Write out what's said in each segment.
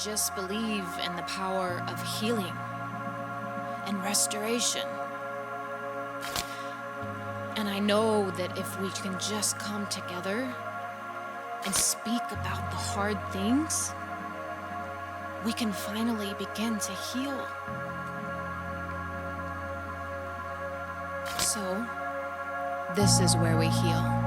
just believe in the power of healing and restoration. And I know that if we can just come together and speak about the hard things, we can finally begin to heal. So, this is where we heal.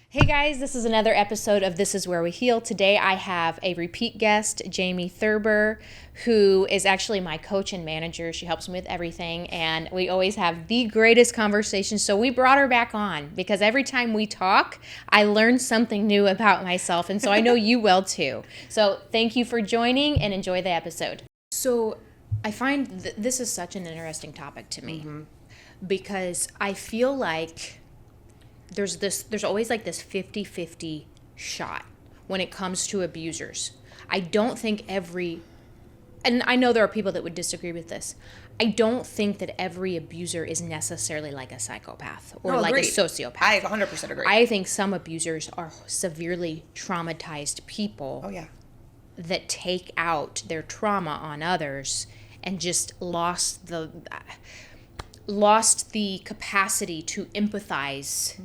Hey guys, this is another episode of This Is Where We Heal. Today I have a repeat guest, Jamie Thurber, who is actually my coach and manager. She helps me with everything, and we always have the greatest conversations. So we brought her back on because every time we talk, I learn something new about myself, and so I know you will too. So thank you for joining and enjoy the episode. So I find this is such an interesting topic to me because I feel like there's always like this 50-50 shot when it comes to abusers. I don't think and I know there are people that would disagree with this. I don't think that every abuser is necessarily like a psychopath or like a sociopath. I 100% agree. I think some abusers are severely traumatized people that take out their trauma on others and just lost the capacity to empathize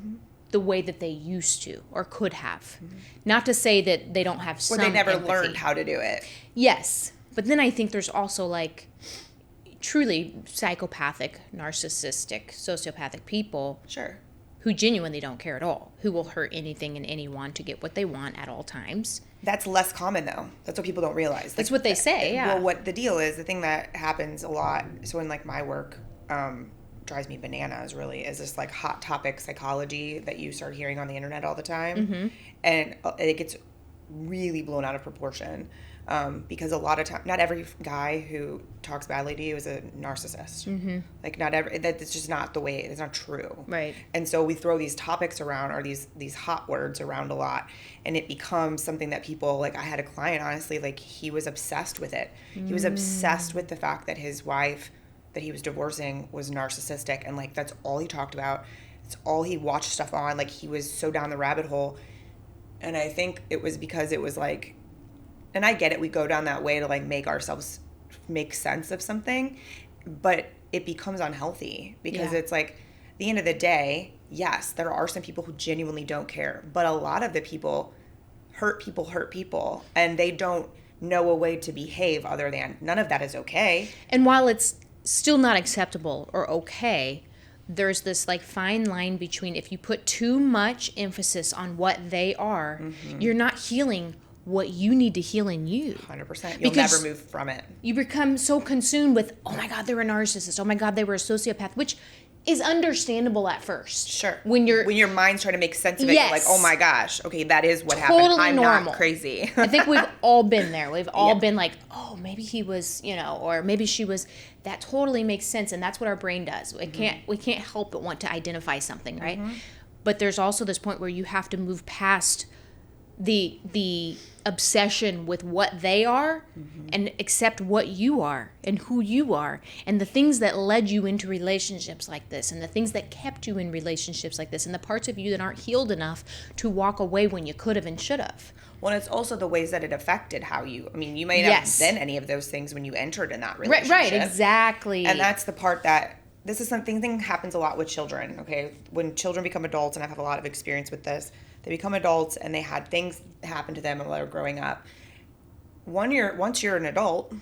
the way that they used to or could have. Not to say that they don't have some Or they never empathy. learned how to do it. Yes. But then I think there's also like truly psychopathic, narcissistic, sociopathic people who genuinely don't care at all, who will hurt anything and anyone to get what they want at all times. That's less common, though. That's what people don't realize. That's what they say, yeah. Well, what the deal is, the thing that happens a lot, so in, like, my work, drives me bananas, really, is this, like, hot topic psychology that you start hearing on the internet all the time. And it gets really blown out of proportion. Because a lot of time, not every guy who talks badly to you is a narcissist. Like, not every, that's just not the way, it's not true. Right. And so we throw these topics around, or these hot words around a lot, and it becomes something that people, like, I had a client, honestly, like, he was obsessed with it. He was obsessed with the fact that his wife that he was divorcing was narcissistic, and, like, that's all he talked about. It's all he watched stuff on. Like, he was so down the rabbit hole. And I think it was because it was, like, and I get it, we go down that way to, like, make ourselves make sense of something, but it becomes unhealthy because it's like, at the end of the day, yes, there are some people who genuinely don't care, but a lot of the people hurt people, and they don't know a way to behave other than none of that is okay. And while it's still not acceptable or okay, there's this like fine line between if you put too much emphasis on what they are, you're not healing what you need to heal in you. 100%. You'll never move from it. You become so consumed with, oh my God, they were a narcissist. Oh my God, they were a sociopath, which is understandable at first. Sure. When your mind's trying to make sense of it, you're like, oh my gosh, okay, that is what totally happened. I'm normal. not crazy. I think we've all been there. We've all been like, oh, maybe he was, or maybe she was. That totally makes sense, and that's what our brain does. We can't help but want to identify something, right? But there's also this point where you have to move past the obsession with what they are and accept what you are and who you are and the things that led you into relationships like this and the things that kept you in relationships like this and the parts of you that aren't healed enough to walk away when you could have and should have. Well, it's also the ways that it affected how you may not have been any of those things when you entered in that relationship. Right, exactly. And that's the part that, this is something happens a lot with children, okay? When children become adults, and I have a lot of experience with this, they become adults and they had things happen to them while they were growing up. Once you're an adult,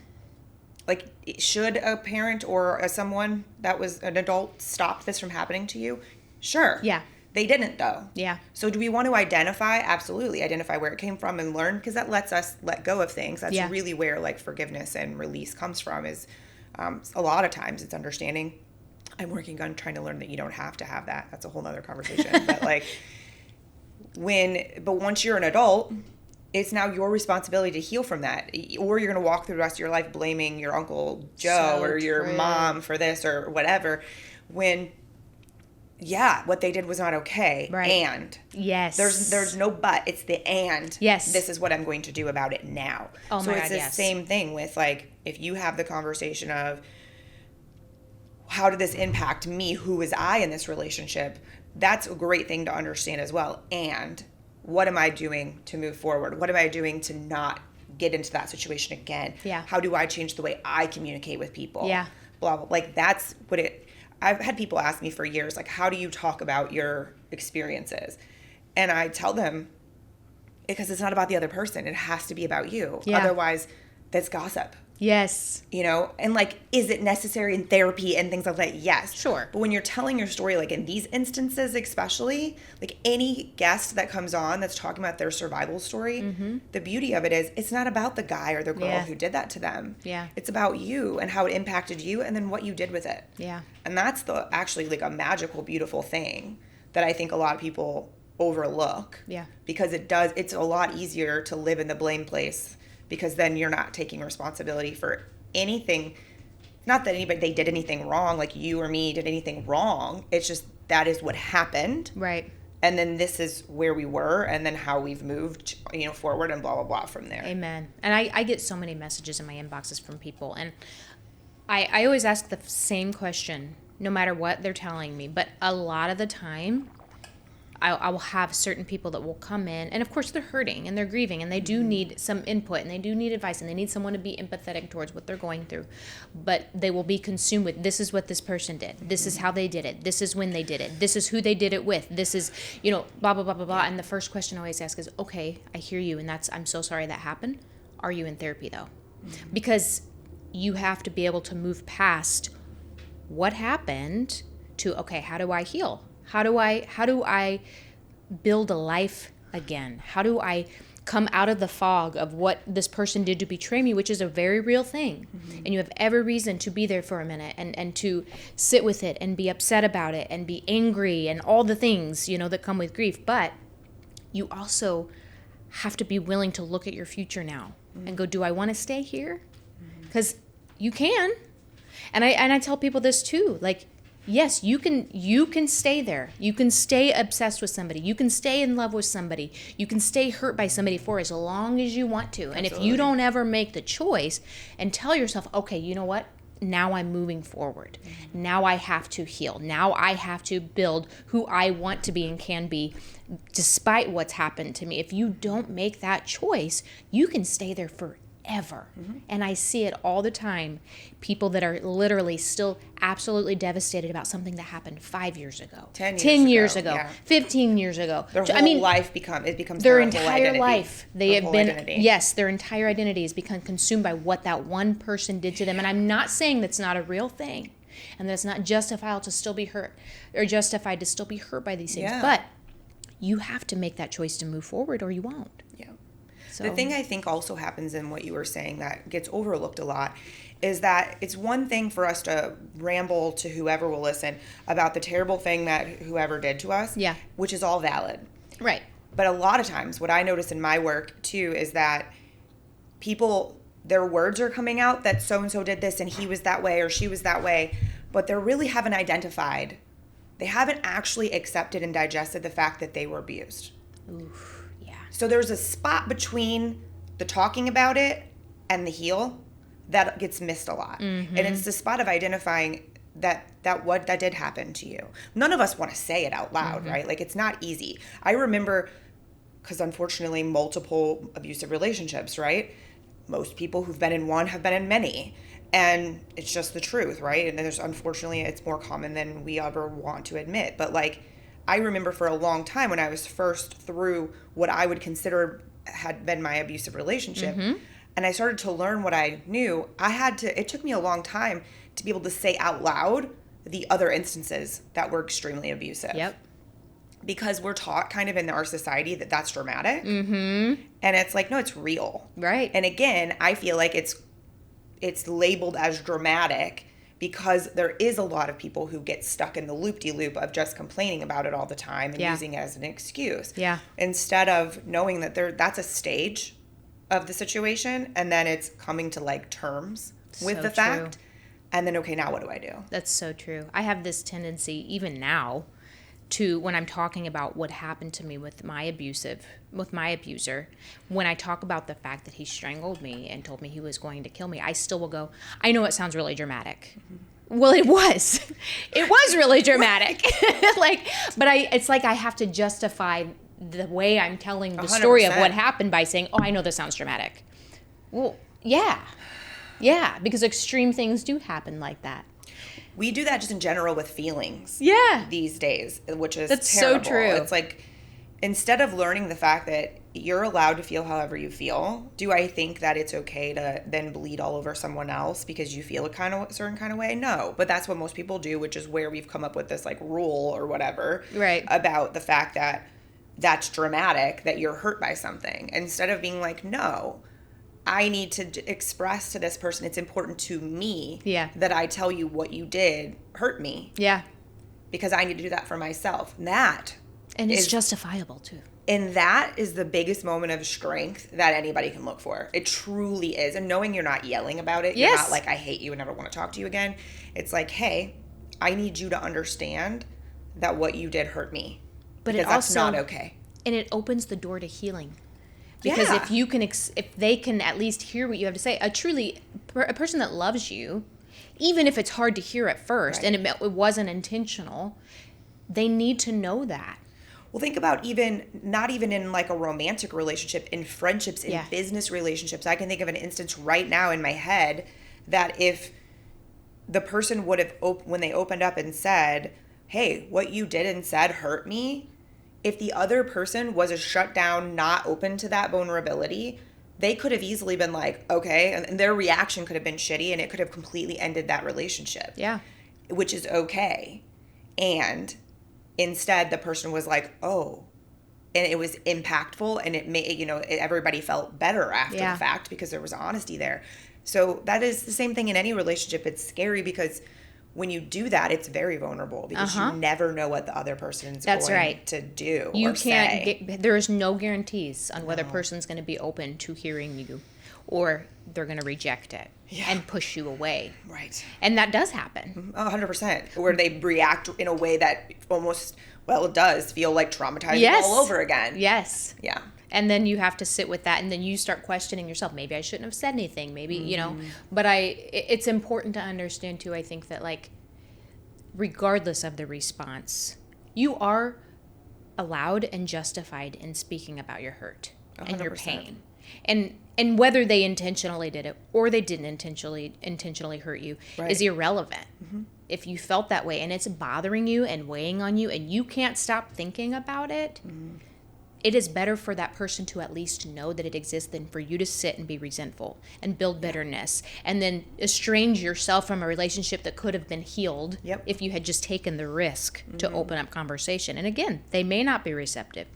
like, should a parent or someone that was an adult stop this from happening to you? Sure. Yeah. They didn't, though. Yeah. So do we want to identify? Absolutely. Identify where it came from and learn, because that lets us let go of things. That's really where, like, forgiveness and release comes from, is a lot of times it's understanding. I'm working on trying to learn that you don't have to have that. That's a whole nother conversation. But, like, once you're an adult, it's now your responsibility to heal from that. Or you're going to walk through the rest of your life blaming your Uncle Joe or your mom for this or whatever, when what they did was not okay. Right. And there's no but. It's the and. Yes. This is what I'm going to do about it now. Oh so my it's God, the same thing with, like, if you have the conversation of, how did this impact me? Who was I in this relationship? That's a great thing to understand as well. And what am I doing to move forward? What am I doing to not get into that situation again? Yeah. How do I change the way I communicate with people? Yeah. Blah, blah. Like, that's what I've had people ask me for years, like, how do you talk about your experiences? And I tell them, because it's not about the other person. It has to be about you. Yeah. Otherwise, that's gossip. Yes. You know, and like, is it necessary in therapy and things like that? Yes. Sure. But when you're telling your story, like in these instances, especially, like any guest that comes on that's talking about their survival story, the beauty of it is it's not about the guy or the girl who did that to them. Yeah. It's about you and how it impacted you and then what you did with it. Yeah. And that's actually like a magical, beautiful thing that I think a lot of people overlook. Yeah. Because it's a lot easier to live in the blame place, because then you're not taking responsibility for anything. Not that they did anything wrong, like you or me did anything wrong. It's just that is what happened. Right. And then this is where we were, and then how we've moved, forward and blah, blah, blah from there. Amen. And I get so many messages in my inboxes from people, and I always ask the same question, no matter what they're telling me. But a lot of the time, I will have certain people that will come in, and of course they're hurting and they're grieving, and they do need some input, and they do need advice, and they need someone to be empathetic towards what they're going through. But they will be consumed with, this is what this person did, this is how they did it, this is when they did it, this is who they did it with, this is, blah, blah, blah, blah, blah. And the first question I always ask is, okay, I hear you, and I'm so sorry that happened. Are you in therapy though? Because you have to be able to move past what happened to, okay, how do I heal? How do I build a life again? How do I come out of the fog of what this person did to betray me, which is a very real thing. And you have every reason to be there for a minute and to sit with it and be upset about it and be angry and all the things, that come with grief. But you also have to be willing to look at your future now and go, do I want to stay here? Because you can. And I tell people this too, like, yes, you can stay there. You can stay obsessed with somebody. You can stay in love with somebody. You can stay hurt by somebody for as long as you want to. And if you don't ever make the choice and tell yourself, okay, you know what? Now I'm moving forward. Now I have to heal. Now I have to build who I want to be and can be despite what's happened to me. If you don't make that choice, you can stay there forever. And I see it all the time. People that are literally still absolutely devastated about something that happened 5 years ago, 10 years ago, yeah. 15 years ago. Their whole life becomes their whole entire identity. life. They Their have whole been, identity. yes, their entire identity has become consumed by what that one person did to them. And I'm not saying that's not a real thing and that's not justifiable to still be hurt or justified to still be hurt by these things. Yeah. But you have to make that choice to move forward or you won't. Yeah. So. The thing I think also happens in what you were saying that gets overlooked a lot is that it's one thing for us to ramble to whoever will listen about the terrible thing that whoever did to us, Yeah. which is all valid. Right. But a lot of times what I notice in my work too is that people, their words are coming out that so-and-so did this and he was that way or she was that way, but they really haven't identified, they haven't actually accepted and digested the fact that they were abused. Oof. Yeah. So there's a spot between the talking about it and the heal that gets missed a lot. And it's the spot of identifying that what that did happen to you. None of us want to say it out loud, right? Like, it's not easy. I remember, because unfortunately multiple abusive relationships, right? Most people who've been in one have been in many. And it's just the truth, right? And there's, unfortunately, it's more common than we ever want to admit. But like, I remember for a long time when I was first through what I would consider had been my abusive relationship, and I started to learn what I knew, it took me a long time to be able to say out loud the other instances that were extremely abusive. Yep. Because we're taught kind of in our society that that's dramatic. And it's like, no, it's real. Right. And again, I feel like it's labeled as dramatic because there is a lot of people who get stuck in the loop-de-loop of just complaining about it all the time and using it as an excuse. Yeah. Instead of knowing that that's a stage of the situation, and then it's coming to like terms with the fact. And then, okay, now what do I do? That's so true. I have this tendency, even now, to when I'm talking about what happened to me with my abuser, when I talk about the fact that he strangled me and told me he was going to kill me, I still will go, I know it sounds really dramatic. Well, it was. It was really dramatic. It's like I have to justify the way I'm telling the story of 100%. what happened by saying, oh, I know this sounds dramatic. Well, yeah. Yeah, because extreme things do happen like that. We do that just in general with feelings. Yeah. These days, which is That's terrible. so true. It's like, instead of learning the fact that you're allowed to feel however you feel, do I think that it's okay to then bleed all over someone else because you feel a certain kind of way? No. But that's what most people do, which is where we've come up with this like rule or whatever. Right. About the fact that that's dramatic, that you're hurt by something. Instead of being like, no, I need to express to this person, it's important to me that I tell you what you did hurt me. Yeah. Because I need to do that for myself. And it's justifiable too. And that is the biggest moment of strength that anybody can look for. It truly is. And knowing you're not yelling about it, you're not like, I hate you and never want to talk to you again. It's like, hey, I need you to understand that what you did hurt me. But because that's not okay. And it opens the door to healing. Because if you can, if they can at least hear what you have to say, a person that loves you, even if it's hard to hear at first and it wasn't intentional, they need to know that. Well, think about not even in like a romantic relationship, in friendships, in business relationships. I can think of an instance right now in my head that if the person would have, when they opened up and said, hey, what you did and said hurt me, if the other person was a shut down, not open to that vulnerability, they could have easily been like, okay, and their reaction could have been shitty and it could have completely ended that relationship. Yeah. Which is okay. And instead, the person was like, oh, and it was impactful, and it made, everybody felt better after the fact because there was honesty there. So that is the same thing in any relationship. It's scary because when you do that, it's very vulnerable because you never know what the other person's going to do or say. There's no guarantees on whether a person's going to be open to hearing you or they're going to reject it and push you away. Right. And that does happen. 100%. Where they react in a way that almost, it does feel like traumatizing all over again. Yes. Yeah. And then you have to sit with that, and then you start questioning yourself. Maybe I shouldn't have said anything. Maybe, But it's important to understand, too, I think that, like, regardless of the response, you are allowed and justified in speaking about your hurt 100%. And your pain. And whether they intentionally did it or they didn't intentionally hurt you is irrelevant. Mm-hmm. If you felt that way and it's bothering you and weighing on you and you can't stop thinking about it, it is better for that person to at least know that it exists than for you to sit and be resentful and build bitterness and then estrange yourself from a relationship that could have been healed if you had just taken the risk to open up conversation. And again, they may not be receptive.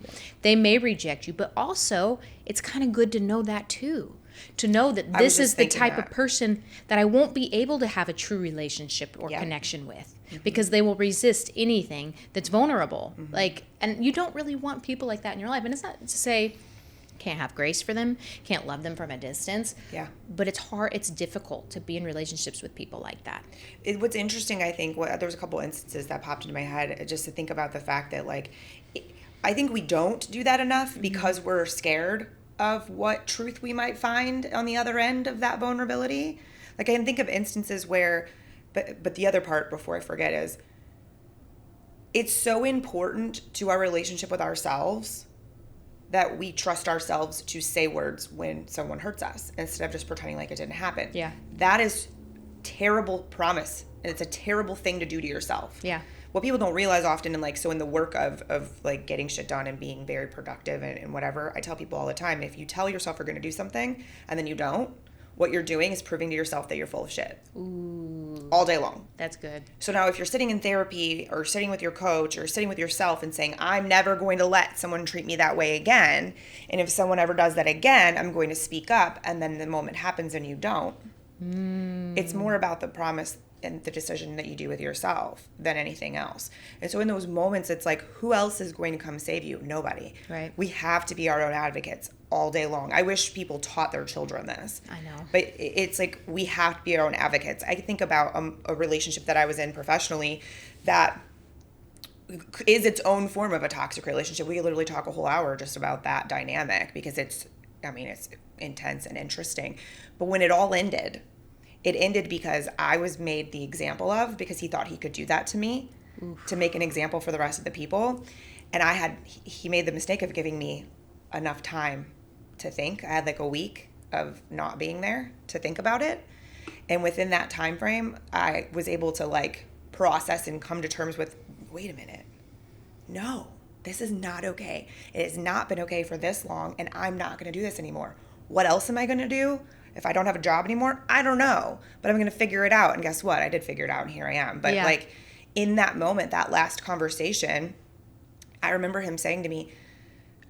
They may reject you, but also it's kind of good to know that too. To know that this is the type of person that I won't be able to have a true relationship or connection with because they will resist anything that's vulnerable. And you don't really want people like that in your life. And it's not to say can't have grace for them, can't love them from a distance. Yeah. But it's hard, it's difficult to be in relationships with people like that. What's interesting, I think, there was a couple instances that popped into my head just to think about the fact that, I think we don't do that enough because we're scared of what truth we might find on the other end of that vulnerability. I can think of instances where, but the other part before I forget is, it's so important to our relationship with ourselves that we trust ourselves to say words when someone hurts us instead of just pretending like it didn't happen. Yeah. That is terrible promise, and it's a terrible thing to do to yourself. Yeah. What people don't realize often, and so in the work of getting shit done and being very productive and whatever, I tell people all the time, if you tell yourself you're going to do something and then you don't, what you're doing is proving to yourself that you're full of shit. Ooh. All day long. That's good. So now if you're sitting in therapy or sitting with your coach or sitting with yourself and saying, I'm never going to let someone treat me that way again, and if someone ever does that again, I'm going to speak up, and then the moment happens and you don't, it's more about the promise and the decision that you do with yourself than anything else. And so in those moments, it's like, who else is going to come save you? Nobody. Right. We have to be our own advocates all day long. I wish people taught their children this. I know. But it's like, we have to be our own advocates. I think about a relationship that I was in professionally that is its own form of a toxic relationship. We could literally talk a whole hour just about that dynamic because it's intense and interesting. But when it all ended, it ended because I was made the example of because he thought he could do that to me to make an example for the rest of the people. And he made the mistake of giving me enough time to think. I had like a week of not being there to think about it. And within that time frame, I was able to like process and come to terms with, wait a minute. No, this is not okay. It has not been okay for this long, and I'm not going to do this anymore. What else am I going to do? If I don't have a job anymore, I don't know, but I'm going to figure it out. And guess what? I did figure it out, and here I am. But like in that moment, that last conversation, I remember him saying to me,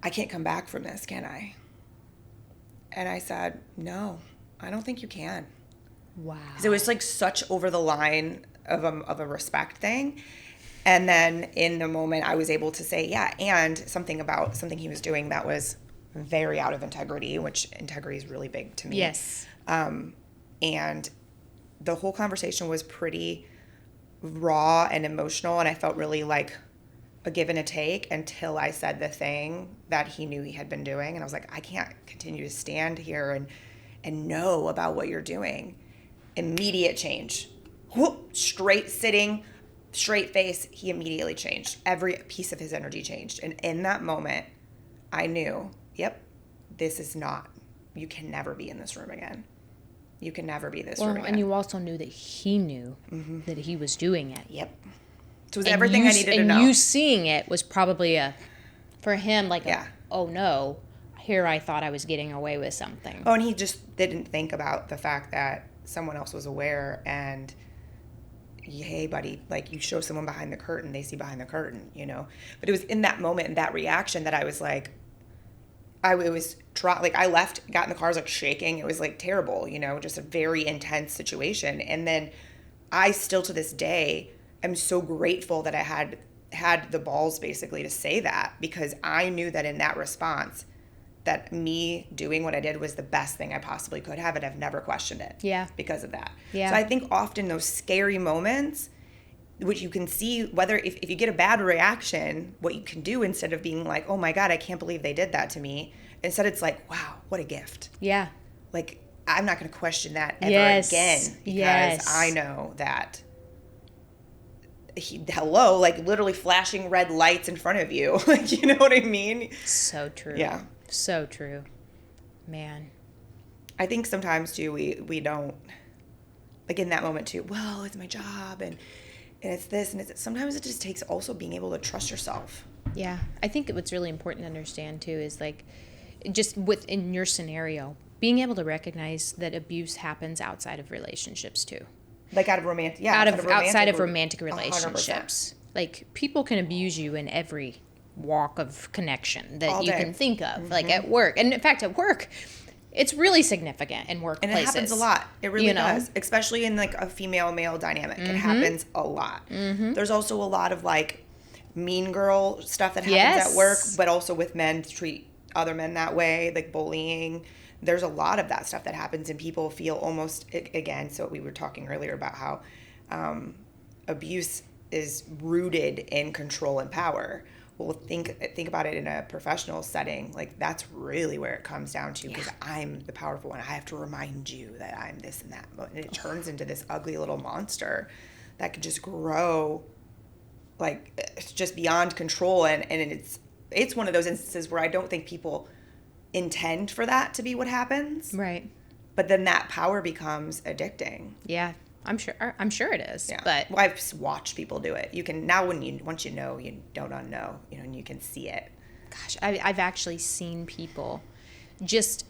I can't come back from this, can I? And I said, no, I don't think you can. Wow. Because it was like such over the line of a respect thing. And then in the moment, I was able to say, yeah, and something about something he was doing that was very out of integrity, which integrity is really big to me. Yes. And the whole conversation was pretty raw and emotional, and I felt really like a give and a take until I said the thing that he knew he had been doing. And I was like, I can't continue to stand here and know about what you're doing. Immediate change. Whoop, straight sitting, straight face. He immediately changed. Every piece of his energy changed. And in that moment, I knew, yep, this is not, you can never be in this room again. You can never be this room again. And you also knew that he knew that he was doing it. Yep. So it was everything I needed to know. And you seeing it was probably for him, like, oh no, here I thought I was getting away with something. Oh, and he just didn't think about the fact that someone else was aware and, hey, buddy, like you show someone behind the curtain, they see behind the curtain, you know? But it was in that moment and that reaction that I was like, I left, got in the car, I was like shaking. It was like terrible, you know, just a very intense situation. And then I still to this day am so grateful that I had the balls basically to say that, because I knew that in that response that me doing what I did was the best thing I possibly could have, and I've never questioned it. Yeah. Because of that. Yeah. So I think often those scary moments, which you can see whether if you get a bad reaction, what you can do instead of being like, oh my God, I can't believe they did that to me. Instead it's like, wow, what a gift. Yeah. Like, I'm not going to question that ever again, because I know that like literally flashing red lights in front of you. Like, you know what I mean? So true. Yeah. So true. Man. I think sometimes too, we don't, like in that moment too, well, it's my job and it's this and it's, sometimes it just takes also being able to trust yourself. Yeah. I think what's really important to understand too is like, just within your scenario, being able to recognize that abuse happens outside of relationships too. Like out of romantic, outside of romantic relationships. 100%. Like people can abuse you in every walk of connection that All you day. can think of, like at work. And in fact, at work, it's really significant in workplaces. And it happens a lot. It really does. Especially in like a female-male dynamic. It happens a lot. There's also a lot of like mean girl stuff that happens at work, but also with men to treat other men that way, like bullying. There's a lot of that stuff that happens, and people feel almost, again, so we were talking earlier about how abuse is rooted in control and power. Well, think about it in a professional setting. Like, that's really where it comes down to, because I'm the powerful one. I have to remind you that I'm this and that. And it turns into this ugly little monster that could just grow, like, it's just beyond control. And it's one of those instances where I don't think people intend for that to be what happens. Right. But then that power becomes addicting. Yeah. I'm sure it is. Yeah. But I've watched people do it. You can now once you know, you don't unknow, you know, and you can see it. Gosh, I've actually seen people just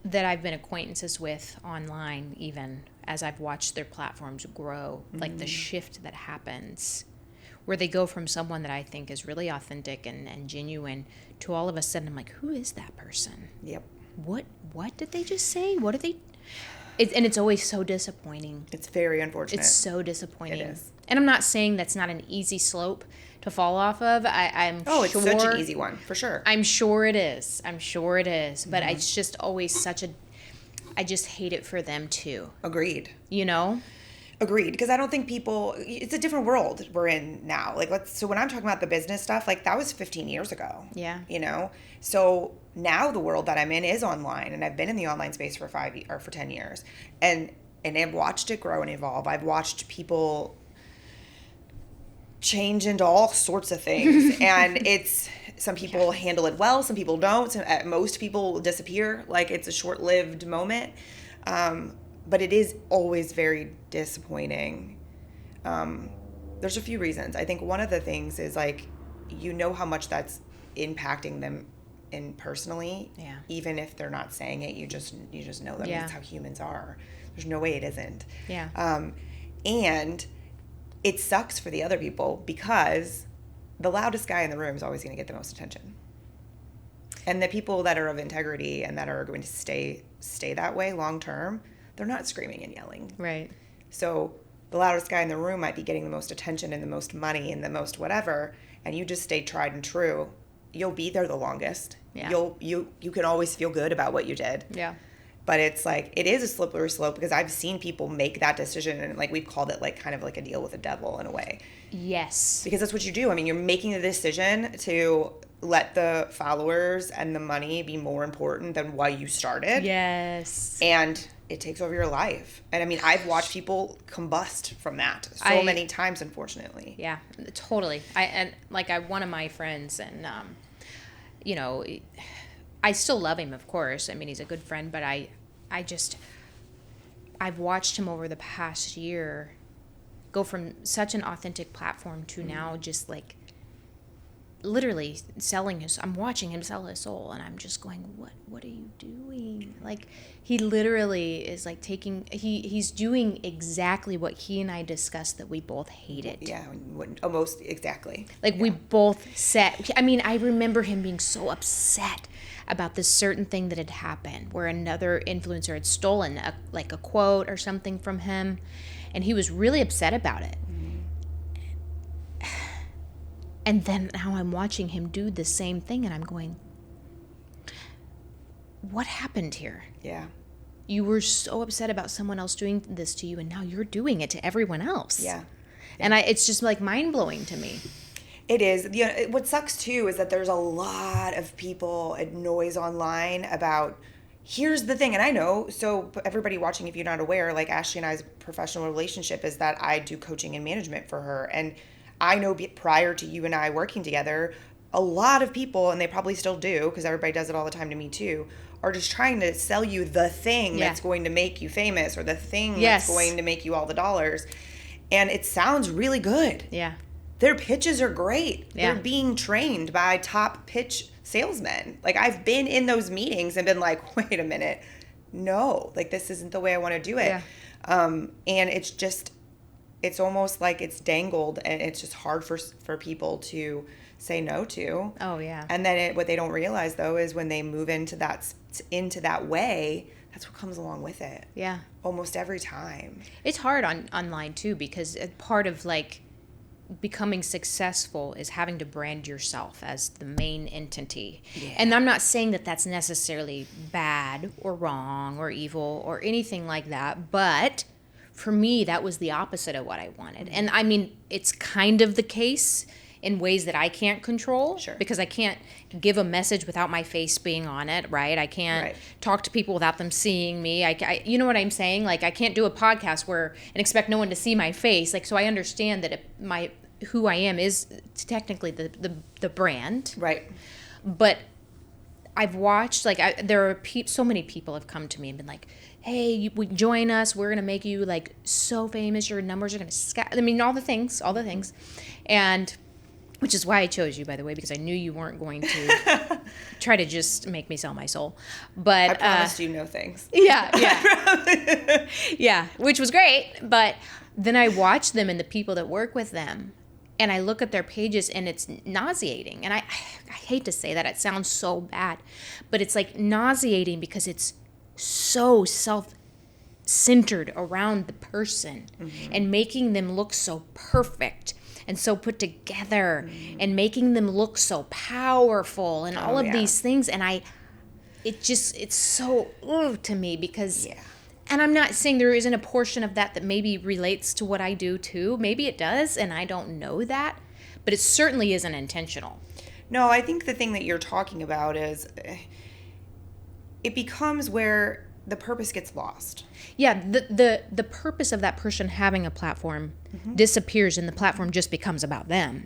that I've been acquaintances with online, even as I've watched their platforms grow, like the shift that happens where they go from someone that I think is really authentic and genuine to all of a sudden I'm like, who is that person? Yep. What did they just say? What did they... And it's always so disappointing. It's very unfortunate. It's so disappointing. It is. And I'm not saying that's not an easy slope to fall off of. I'm sure... it's such an easy one, for sure. I'm sure it is. But it's just always such a... I just hate it for them too. Agreed. You know? Agreed, because I don't think people, it's a different world we're in now. Like, so when I'm talking about the business stuff, like that was 15 years ago. Yeah. You know? So now the world that I'm in is online, and I've been in the online space for 10 years. And I've watched it grow and evolve. I've watched people change into all sorts of things. And some people handle it well, some people don't. Most people disappear. Like, it's a short-lived moment. But it is always very disappointing. There's a few reasons. I think one of the things is, like, you know how much that's impacting them personally. Yeah. Even if they're not saying it, you just know that. Yeah. That's how humans are. There's no way it isn't. Yeah. And it sucks for the other people because the loudest guy in the room is always going to get the most attention. And the people that are of integrity and that are going to stay that way long term, they're not screaming and yelling. Right. So the loudest guy in the room might be getting the most attention and the most money and the most whatever, and you just stay tried and true. You'll be there the longest. Yeah. You can always feel good about what you did. Yeah. But it's like, it is a slippery slope because I've seen people make that decision, and like, we've called it like kind of like a deal with the devil in a way. Yes. Because that's what you do. I mean, you're making the decision to let the followers and the money be more important than why you started. Yes. And it takes over your life. And I mean, I've watched people combust from that so many times, unfortunately. Yeah, totally. One of my friends, and you know, I still love him, of course. I mean, he's a good friend, but I've watched him over the past year go from such an authentic platform to now just like literally I'm watching him sell his soul, and I'm just going, what are you doing? Like, he literally is like he's doing exactly what he and I discussed that we both hated. Yeah, almost exactly. Like, we both said, I mean, I remember him being so upset about this certain thing that had happened where another influencer had stolen a quote or something from him, and he was really upset about it. And then now I'm watching him do the same thing, and I'm going, what happened here? Yeah. You were so upset about someone else doing this to you, and now you're doing it to everyone else. Yeah. And it's just like mind-blowing to me. It is. What sucks too is that there's a lot of people and noise online about, here's the thing. And I know, so everybody watching, if you're not aware, like, Ashley and I's professional relationship is that I do coaching and management for her. And I know prior to you and I working together, a lot of people, and they probably still do, because everybody does it all the time to me too, are just trying to sell you the thing that's going to make you famous, or the thing that's going to make you all the dollars. And it sounds really good. Yeah. Their pitches are great. Yeah. They're being trained by top pitch salesmen. Like, I've been in those meetings and been like, wait a minute. No, like, this isn't the way I want to do it. Yeah. And it's almost like it's dangled, and it's just hard for people to say no to. Oh, yeah. And then what they don't realize, though, is when they move into that way, that's what comes along with it. Yeah. Almost every time. It's hard online too, because part of like becoming successful is having to brand yourself as the main entity. Yeah. And I'm not saying that that's necessarily bad or wrong or evil or anything like that, but for me, that was the opposite of what I wanted. And I mean, it's kind of the case in ways that I can't control. Sure. Because I can't give a message without my face being on it, right? I can't talk to people without them seeing me. I you know what I'm saying? Like, I can't do a podcast and expect no one to see my face. Like, so I understand that who I am is technically the brand. Right. But I've watched, like, there are so many people have come to me and been like, hey, join us. We're going to make you, like, so famous. Your numbers are going to I mean, all the things. And which is why I chose you, by the way, because I knew you weren't going to try to just make me sell my soul. But I promised you no things. Yeah. Yeah, which was great. But then I watch them and the people that work with them, and I look at their pages, and it's nauseating. And I hate to say that. It sounds so bad. But it's, like, nauseating because it's so self-centered around the person, and making them look so perfect and so put together, and making them look so powerful, and all of these things. And it's so to me, because, and I'm not saying there isn't a portion of that maybe relates to what I do too. Maybe it does, and I don't know that, but it certainly isn't intentional. No, I think the thing that you're talking about is it becomes where the purpose gets lost. Yeah, the purpose of that person having a platform disappears, and the platform just becomes about them.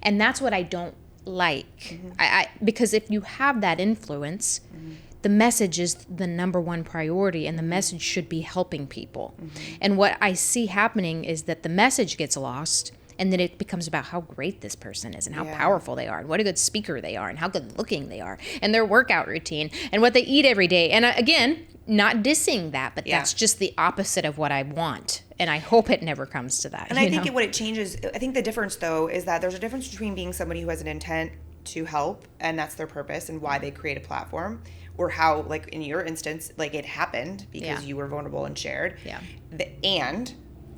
And that's what I don't like. Because if you have that influence, the message is the number one priority, and the message should be helping people. And what I see happening is that the message gets lost, and then it becomes about how great this person is and how powerful they are and what a good speaker they are and how good looking they are and their workout routine and what they eat every day. And again, not dissing that, but that's just the opposite of what I want. And I hope it never comes to that. And I think what it changes, I think the difference though is that there's a difference between being somebody who has an intent to help and that's their purpose and why they create a platform, or how, like in your instance, like it happened because you were vulnerable and shared. And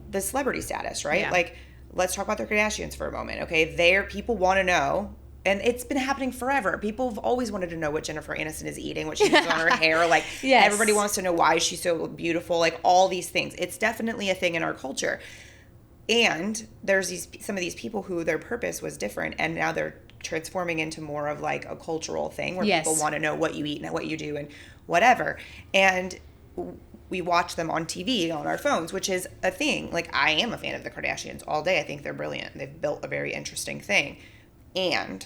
the celebrity status, right? Like, let's talk about the Kardashians for a moment, okay? People want to know, and it's been happening forever. People have always wanted to know what Jennifer Aniston is eating, what she puts on her hair. Like, everybody wants to know why she's so beautiful. Like, all these things. It's definitely a thing in our culture. And there's some of these people who their purpose was different, and now they're transforming into more of like a cultural thing where people want to know what you eat and what you do and whatever. And we watch them on TV, on our phones, which is a thing. Like, I am a fan of the Kardashians all day. I think they're brilliant. They've built a very interesting thing. And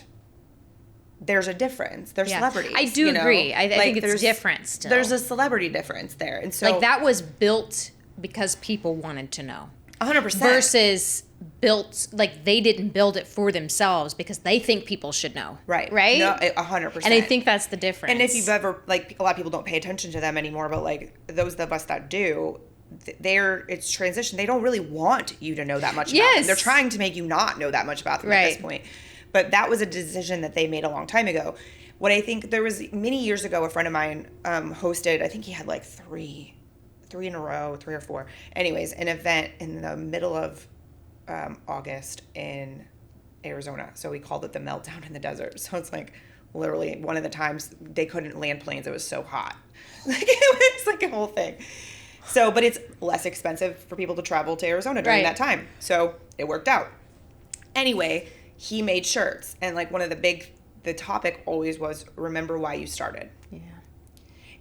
there's a difference. They're celebrities. I do agree. I think it's different still. There's a celebrity difference there. And so, like, that was built because people wanted to know. 100%. Versus built, like, they didn't build it for themselves because they think people should know. Right? No, 100%. And I think that's the difference. And if you've ever, like, a lot of people don't pay attention to them anymore, but, like, those of us that do, it's transition. They don't really want you to know that much about them. They're trying to make you not know that much about them at this point. But that was a decision that they made a long time ago. What I think, there was many years ago, a friend of mine hosted, I think he had like three in a row, 3 or 4. Anyways, an event in the middle of August in Arizona. So we called it the meltdown in the desert. So it's like literally one of the times they couldn't land planes. It was so hot. Like, it was like a whole thing. So, but it's less expensive for people to travel to Arizona during that time. So it worked out. Anyway, he made shirts. And like one of the topic always was, remember why you started. Yeah.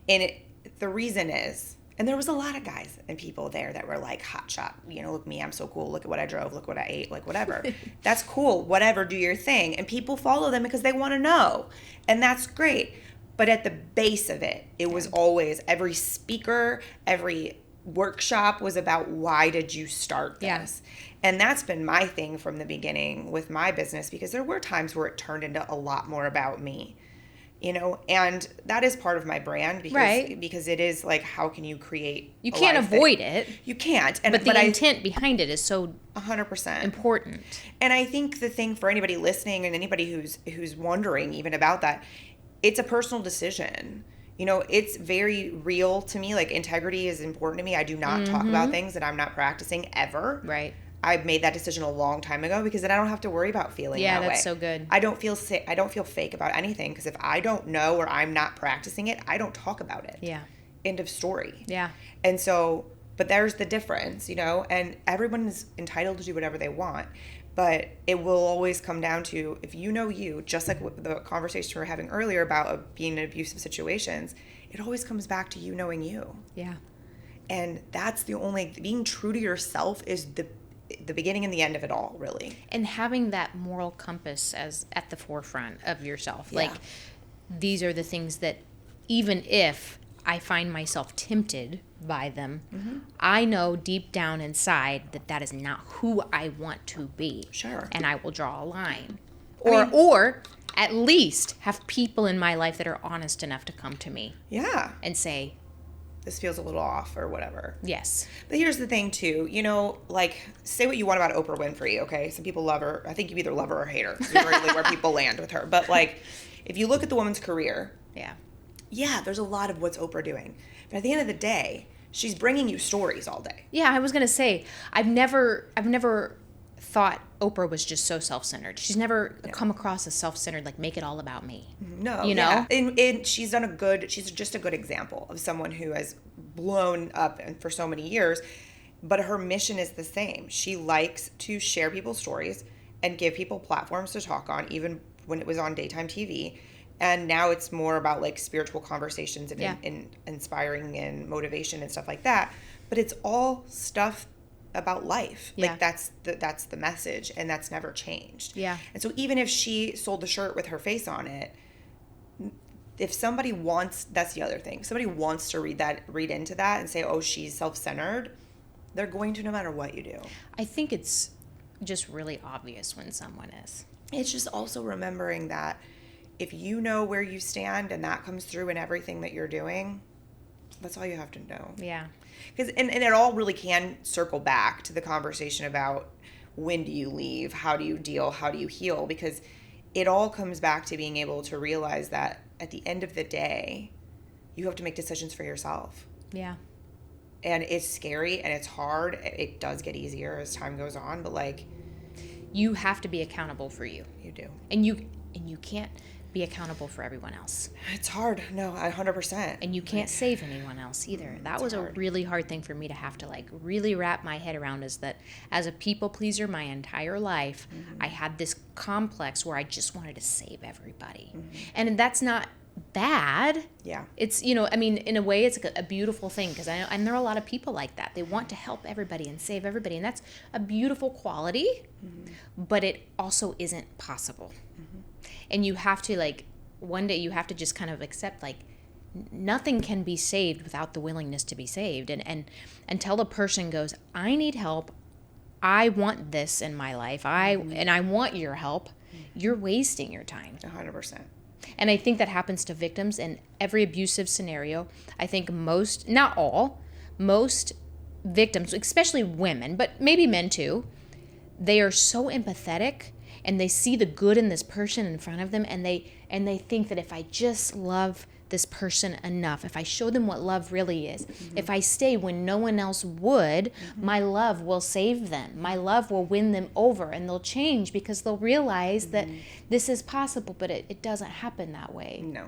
And the reason is, and there was a lot of guys and people there that were like, hot shot, look at me, I'm so cool, look at what I drove, look what I ate, like whatever. That's cool, whatever, do your thing. And people follow them because they want to know. And that's great. But at the base of it, it was always, every speaker, every workshop was about, why did you start this? And that's been my thing from the beginning with my business, because there were times where it turned into a lot more about me. And that is part of my brand because it is like, how can you create? You can't avoid it. You can't. But the intent behind it is so 100% important. And I think the thing for anybody listening and anybody who's wondering even about that, it's a personal decision. It's very real to me. Like, integrity is important to me. I do not talk about things that I'm not practicing ever. Right. I've made that decision a long time ago because then I don't have to worry about feeling that way. Yeah, that's so good. I don't feel fake about anything, because if I don't know or I'm not practicing it, I don't talk about it. Yeah. End of story. Yeah. And so, but there's the difference, and everyone is entitled to do whatever they want, but it will always come down to, if you, just like the conversation we were having earlier about being in abusive situations, it always comes back to you knowing you. Yeah. And that's being true to yourself is the beginning and the end of it all, really. And having that moral compass as at the forefront of yourself. Like, these are the things that, even if I find myself tempted by them, I know deep down inside that is not who I want to be. Sure. And I will draw a line. Or at least have people in my life that are honest enough to come to me. Yeah. And say, this feels a little off or whatever. Yes. But here's the thing too, like, say what you want about Oprah Winfrey, okay? Some people love her. I think you either love her or hate her. It's really where people land with her. But like, if you look at the woman's career, yeah, there's a lot of what's Oprah doing. But at the end of the day, she's bringing you stories all day. Yeah, I was going to say, I've never thought Oprah was just so self-centered. She's never come across as self-centered, like, make it all about me. No, and she's just a good example of someone who has blown up for so many years, but her mission is the same. She likes to share people's stories and give people platforms to talk on, even when it was on daytime TV. And now it's more about like spiritual conversations and, Yeah. and inspiring and motivation and stuff like that. But it's all stuff about life. Yeah. Like that's the message, and that's never changed. Yeah. And so even if she sold the shirt with her face on it, if somebody wants, that's the other thing. Somebody wants to read into that and say, "Oh, she's self-centered," they're going to, no matter what you do. I think it's just really obvious when someone is. It's just also remembering that if you know where you stand and that comes through in everything that you're doing, that's all you have to know. Yeah. Because and it all really can circle back to the conversation about when do you leave, how do you deal, how do you heal, because it all comes back to being able to realize that at the end of the day, you have to make decisions for yourself. Yeah. And it's scary and it's hard. It does get easier as time goes on, but like, You have to be accountable for you. you do. And you can't be accountable for everyone else. It's hard. No, 100%. And you can't save anyone else either. That was hard. a really hard thing for me to have to like really wrap my head around, is that as a people pleaser my entire life, I had this complex where I just wanted to save everybody. And that's not bad. Yeah. It's, you know, I mean, in a way it's a beautiful thing, because I know, and there are a lot of people like that. They want to help everybody and save everybody, and that's a beautiful quality, but it also isn't possible. And you have to, like, one day you have to just kind of accept, like, nothing can be saved without the willingness to be saved. And until a person goes, I need help, I want this in my life, and I want your help, you're wasting your time. 100%. And I think that happens to victims in every abusive scenario. I think most, not all, most victims, especially women, but maybe men too, they are so empathetic and they see the good in this person in front of them, and they think that if I just love this person enough, if I show them what love really is, if I stay when no one else would, my love will save them. My love will win them over, and they'll change because they'll realize that this is possible, but it doesn't happen that way. No.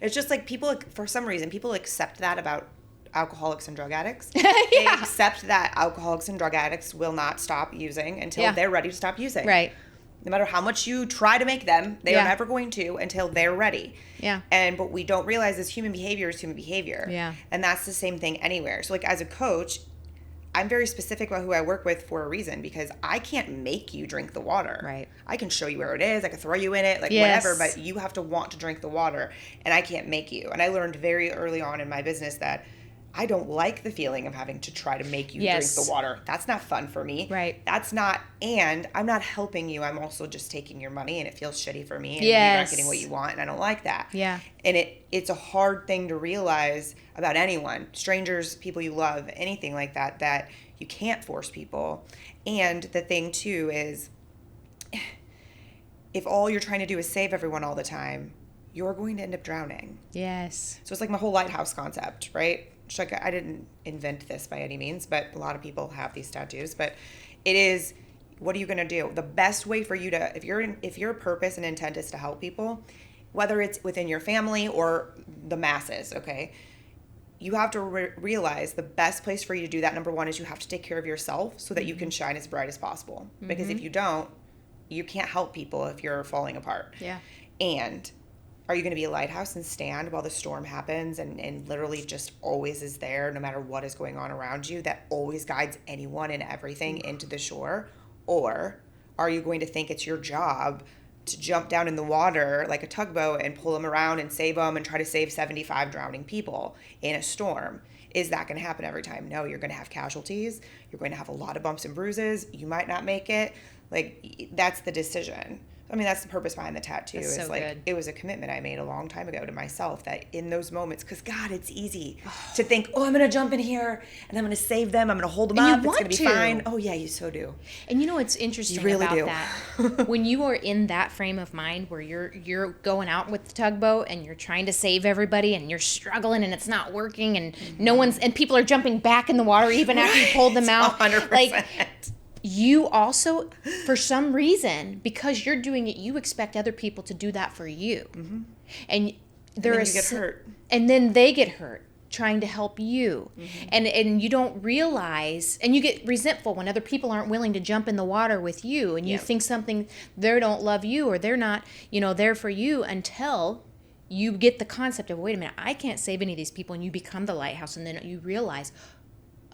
It's just like people, for some reason, people accept that about alcoholics and drug addicts. Yeah. They accept that alcoholics and drug addicts will not stop using until they're ready to stop using. Right. No matter how much you try to make them, they are never going to until they're ready. Yeah. And what we don't realize is human behavior is human behavior. Yeah. And that's the same thing anywhere. So like as a coach, I'm very specific about who I work with for a reason, because I can't make you drink the water. Right. I can show you where it is. I can throw you in it, like Yes. whatever, but you have to want to drink the water, and I can't make you. And I learned very early on in my business that I don't like the feeling of having to try to make you drink the water. That's not fun for me. Right. That's not, and I'm not helping you. I'm also just taking your money, and it feels shitty for me, and Yes. you're not getting what you want, and I don't like that. Yeah. And it's a hard thing to realize about anyone, strangers, people you love, anything like that, that you can't force people. And the thing too is, if all you're trying to do is save everyone all the time, you're going to end up drowning. Yes. So it's like my whole lighthouse concept, right? It's like, I didn't invent this by any means, but a lot of people have these tattoos. But it is, what are you going to do? The best way for you to, if your purpose and intent is to help people, whether it's within your family or the masses, okay, you have to realize the best place for you to do that, number one, is you have to take care of yourself so that you can shine as bright as possible. Because if you don't, you can't help people if you're falling apart. Yeah. And are you going to be a lighthouse and stand while the storm happens and literally just always is there no matter what is going on around you, that always guides anyone and everything into the shore? Or are you going to think it's your job to jump down in the water like a tugboat and pull them around and save them and try to save 75 drowning people in a storm? Is that going to happen every time? No, you're going to have casualties. You're going to have a lot of bumps and bruises. You might not make it. Like, that's the decision. I mean, that's the purpose behind the tattoo. That's It's so like, good. it was a commitment I made a long time ago to myself, that in those moments, because God, it's easy to think, oh, I'm going to jump in here and I'm going to save them. I'm going to hold them And you up. It's want going to be to. fine. Oh yeah, you so do. And you know what's interesting You really about do. that? When you are in that frame of mind where you're going out with the tugboat and you're trying to save everybody and you're struggling and it's not working and no one's, and people are jumping back in the water even after you pulled them out. 100%. Like, you also, for some reason, because you're doing it, you expect other people to do that for you. And then you get hurt. And then they get hurt trying to help you. And you don't realize, and you get resentful when other people aren't willing to jump in the water with you, and you think something, they don't love you or they're not, there for you, until you get the concept of, wait a minute, I can't save any of these people, and you become the lighthouse, and then you realize,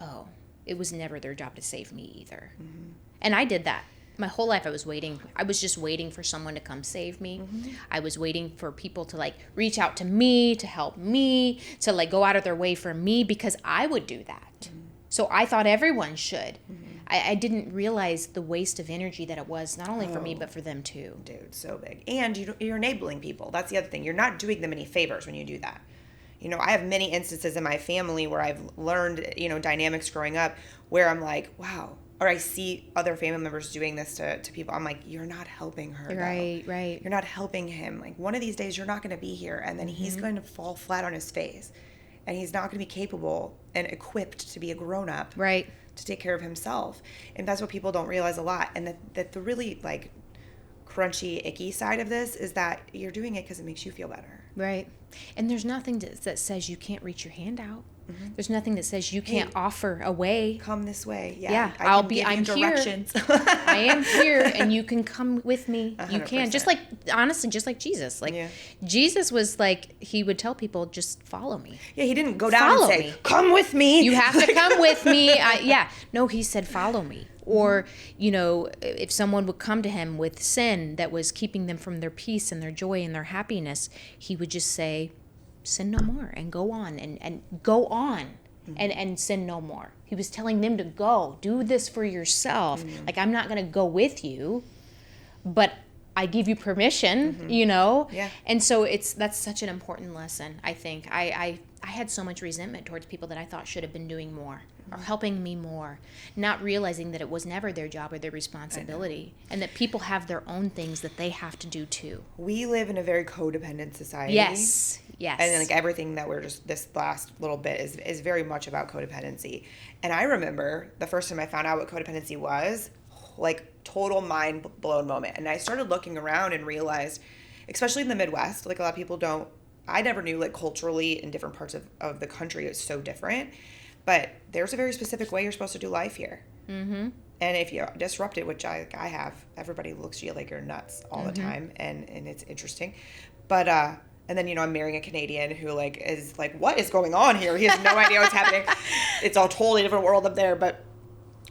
oh, it was never their job to save me either. Mm-hmm. And I did that. My whole life I was waiting. I was just waiting for someone to come save me. Mm-hmm. I was waiting for people to like reach out to me, to help me, to like go out of their way for me, because I would do that. Mm-hmm. So I thought everyone should. Mm-hmm. I didn't realize the waste of energy that it was, not only for me, but for them too. Dude, so big. And you're enabling people. That's the other thing. You're not doing them any favors when you do that. You know, I have many instances in my family where I've learned, you know, dynamics growing up where I'm like, wow. Or I see other family members doing this to people. I'm like, you're not helping her. Right, though. Right. You're not helping him. Like, one of these days you're not going to be here. And then he's going to fall flat on his face. And he's not going to be capable and equipped to be a grown-up. Right. To take care of himself. And that's what people don't realize a lot. And that the really, like, crunchy, icky side of this is that you're doing it because it makes you feel better. Right. And there's nothing that says you can't reach your hand out. Mm-hmm. There's nothing that says you can't offer a way. Come this way. Yeah. I'm here. directions. I am here, and you can come with me. 100%. You can. Just like, honestly, just like Jesus. Like, Jesus was like, he would tell people, just follow me. Yeah, he didn't go down and say, come with me. You have to come with me. No, he said, follow me. Or, you know, if someone would come to him with sin that was keeping them from their peace and their joy and their happiness, he would just say, sin no more, and go on and go on. Mm-hmm. and sin no more. He was telling them to go, do this for yourself. Mm-hmm. Like, I'm not going to go with you, but I give you permission, you know? Yeah. And so that's such an important lesson, I think. I had so much resentment towards people that I thought should have been doing more or helping me more, not realizing that it was never their job or their responsibility, and that people have their own things that they have to do too. We live in a very codependent society. Yes. And like everything that we're just, this last little bit is very much about codependency. And I remember the first time I found out what codependency was, like, total mind blown moment. And I started looking around and realized, especially in the Midwest, like, a lot of people don't, I never knew, like, culturally in different parts of the country it's so different, but there's a very specific way you're supposed to do life here. Mm-hmm. And if you disrupt it, which I have, everybody looks at you like you're nuts all the time, and it's interesting. But and then, you know, I'm marrying a Canadian who, like, is like, what is going on here? He has no idea what's happening. It's a totally different world up there. But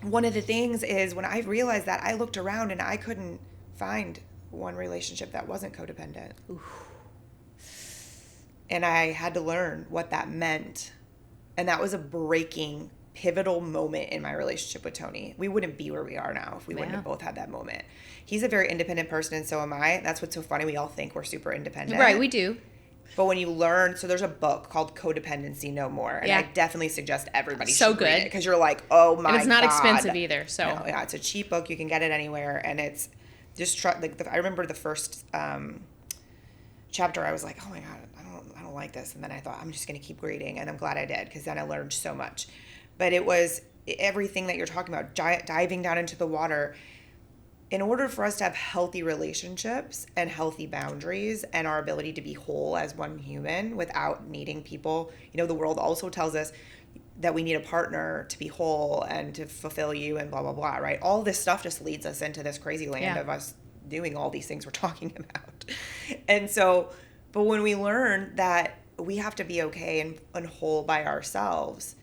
one of the things is, when I realized that, I looked around and I couldn't find one relationship that wasn't codependent. Oof. And I had to learn what that meant. And that was a breaking, pivotal moment in my relationship with Tony. We wouldn't be where we are now if we wouldn't have both had that moment. He's a very independent person, and so am I. That's what's so funny. We all think we're super independent. Right, we do. But when you learn, so there's a book called Codependency No More, and I definitely suggest everybody should read it, because you're like, oh my god. And it's not expensive either. So no, yeah, it's a cheap book. You can get it anywhere, and it's just I remember the first chapter. I was like, oh my god, I don't like this, and then I thought, I'm just going to keep reading, and I'm glad I did, because then I learned so much. But it was everything that you're talking about, diving down into the water. In order for us to have healthy relationships and healthy boundaries and our ability to be whole as one human without needing people, you know, the world also tells us that we need a partner to be whole and to fulfill you and blah, blah, blah, right? All this stuff just leads us into this crazy land of us doing all these things we're talking about. And so, but when we learn that we have to be okay and whole by ourselves,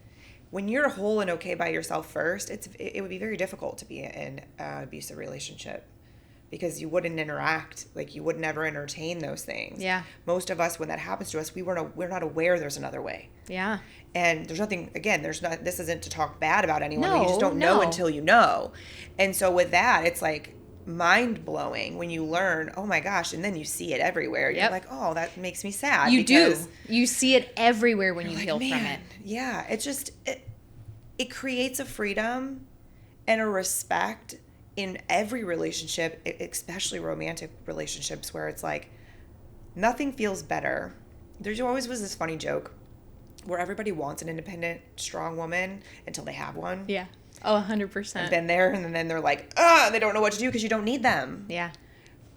when you're whole and okay by yourself first, it would be very difficult to be in an abusive relationship, because you wouldn't interact, like, you would never entertain those things. Yeah. Most of us, when that happens to us, we're not aware there's another way. Yeah. And there's nothing, again, this isn't to talk bad about anyone. No, you just don't know until you know. And so with that, it's like mind blowing when you learn, oh my gosh, and then you see it everywhere. You're like, oh, that makes me sad. You do. You see it everywhere when you heal from it. Yeah. It's just, it creates a freedom and a respect in every relationship, especially romantic relationships, where it's like nothing feels better. There's always was this funny joke where everybody wants an independent, strong woman until they have one. Yeah. Oh, 100%. I've been there, and then they're like, they don't know what to do because you don't need them. Yeah.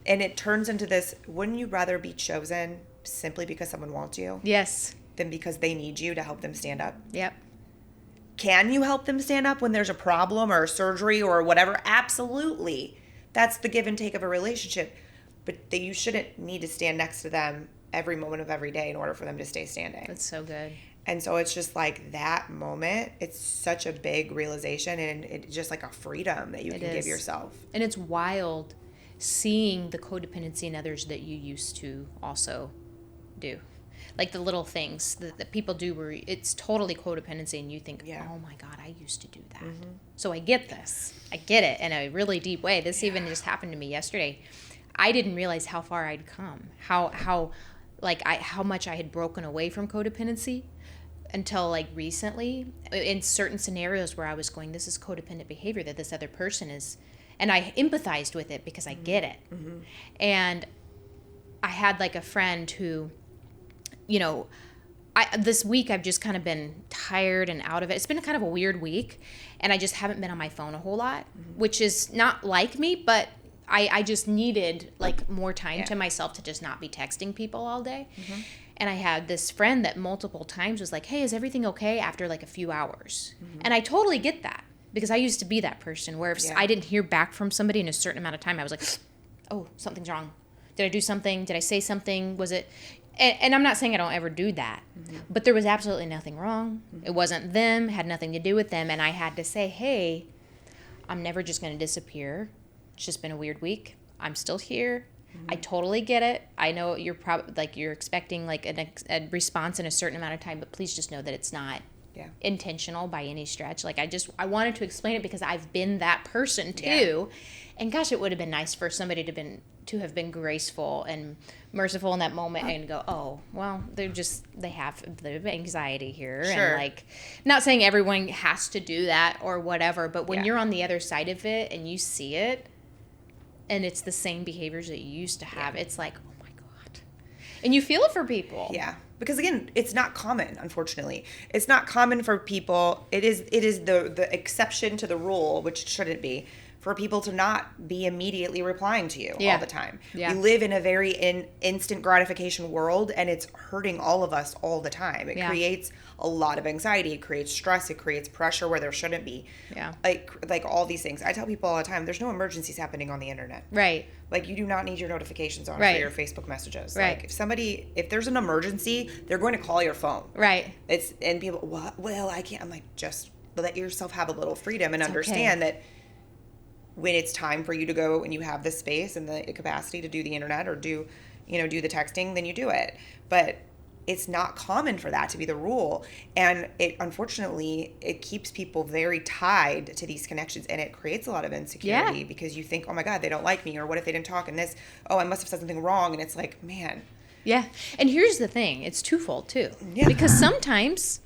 And it turns into this, wouldn't you rather be chosen simply because someone wants you? Yes. Than because they need you to help them stand up? Yep. Can you help them stand up when there's a problem or a surgery or whatever? Absolutely. That's the give and take of a relationship. But you shouldn't need to stand next to them every moment of every day in order for them to stay standing. That's so good. And so it's just like that moment, it's such a big realization, and it's just like a freedom that you can give yourself. And it's wild seeing the codependency in others that you used to also do. Like the little things that people do where it's totally codependency and you think, oh my God, I used to do that. Mm-hmm. So I get this. I get it in a really deep way. This even just happened to me yesterday. I didn't realize how far I'd come, how much I had broken away from codependency until like recently in certain scenarios where I was going, this is codependent behavior that this other person is, and I empathized with it because I get it. Mm-hmm. And I had like a friend who, this week I've just kind of been tired and out of it. It's been kind of a weird week, and I just haven't been on my phone a whole lot, which is not like me, but I just needed like more time to myself to just not be texting people all day. Mm-hmm. And I had this friend that multiple times was like, hey, is everything okay after like a few hours? Mm-hmm. And I totally get that because I used to be that person where if I didn't hear back from somebody in a certain amount of time, I was like, oh, something's wrong. Did I do something? Did I say something? Was it... And I'm not saying I don't ever do that, but there was absolutely nothing wrong. Mm-hmm. It wasn't them, had nothing to do with them. And I had to say, hey, I'm never just going to disappear. It's just been a weird week. I'm still here. Mm-hmm. I totally get it. I know you're probably like you're expecting like a response in a certain amount of time, but please just know that it's not intentional by any stretch. Like I wanted to explain it because I've been that person too. Yeah. And gosh, it would have been nice for somebody to have been graceful and merciful in that moment and go, oh, well, they have a bit of anxiety here. Sure. And like, not saying everyone has to do that or whatever, but when you're on the other side of it and you see it and it's the same behaviors that you used to have, it's like, oh my God. And you feel it for people. Yeah. Because again, it's not common, unfortunately. It's not common for people. It is the exception to the rule, which it shouldn't be, for people to not be immediately replying to you all the time. Yeah. We live in a very instant gratification world, and it's hurting all of us all the time. It creates a lot of anxiety. It creates stress. It creates pressure where there shouldn't be. Yeah. Like all these things. I tell people all the time, there's no emergencies happening on the internet. Right. Like, you do not need your notifications on for your Facebook messages. Right. Like, if there's an emergency, they're going to call your phone. Right. And people, what? Well, I can't. I'm like, just let yourself have a little freedom and understand that when it's time for you to go and you have the space and the capacity to do the internet or do the texting, then you do it. But it's not common for that to be the rule. And unfortunately, it keeps people very tied to these connections, and it creates a lot of insecurity because you think, oh my God, they don't like me, or what if they didn't talk, and this, oh, I must have said something wrong. And it's like, man. Yeah. And here's the thing. It's twofold too. Yeah. Because sometimes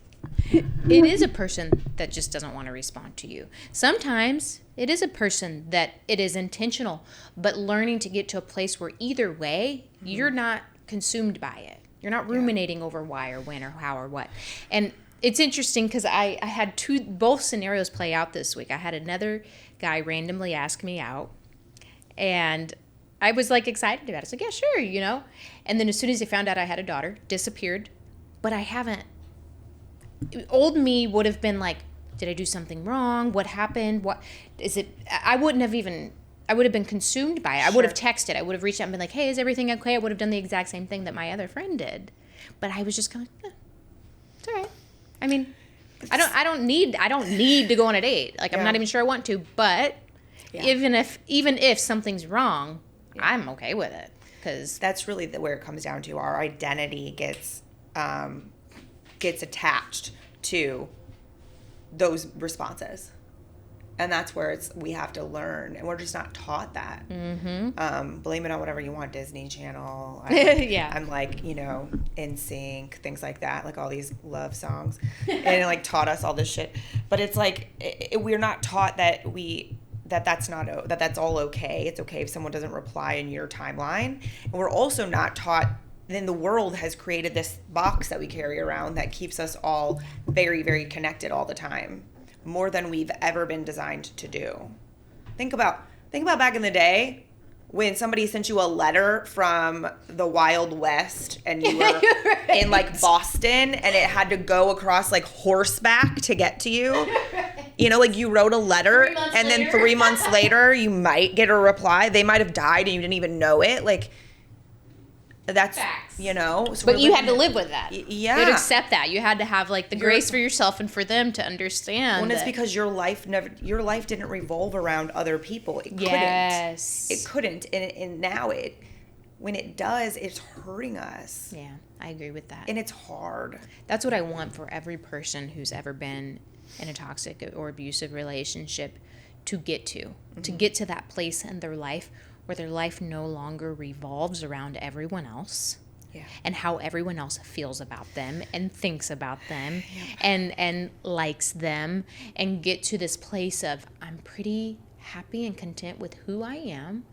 it is a person that just doesn't want to respond to you. Sometimes it is a person that it is intentional, but learning to get to a place where either way, you're not consumed by it. You're not ruminating over why or when or how or what. And it's interesting because I had both scenarios play out this week. I had another guy randomly ask me out, and I was like excited about it. I was like, yeah, sure, And then as soon as he found out I had a daughter, disappeared. But I haven't. Old me would have been like, did I do something wrong? What happened? What is it? I would have been consumed by it. Sure. I would have texted. I would have reached out and been like, hey, is everything okay? I would have done the exact same thing that my other friend did. But I was just kind of, it's all right. I mean, I don't need to go on a date. Like, I'm not even sure I want to, but even if something's wrong, I'm okay with it. Because that's really where it comes down to. Our identity gets attached to those responses, and that's where we have to learn, and we're just not taught that. Mm-hmm. Blame it on whatever you want, Disney Channel. I'm like, NSYNC, things like that, like all these love songs, and it like taught us all this shit. But it's like we're not taught that that's all okay. It's okay if someone doesn't reply in your timeline, and we're also not taught. Then the world has created this box that we carry around that keeps us all very, very connected all the time, more than we've ever been designed to do. Think about back in the day when somebody sent you a letter from the Wild West and you were in like Boston and it had to go across like horseback to get to you. Like you wrote a letter and then 3 months later you might get a reply. They might have died and you didn't even know it. Like, That's, Facts. you know. So But we're you had living- to live with that. yeah. You had to accept that. You had to have like the grace for yourself and for them to understand. Well, and it's that- because your life didn't revolve around other people. It Yes. couldn't. It couldn't. And now when it does, it's hurting us. Yeah, I agree with that. And it's hard. That's what I want for every person who's ever been in a toxic or abusive relationship to get to that place in their life where their life no longer revolves around everyone else. Yeah. And how everyone else feels about them and thinks about them and likes them, and get to this place of I'm pretty happy and content with who I am.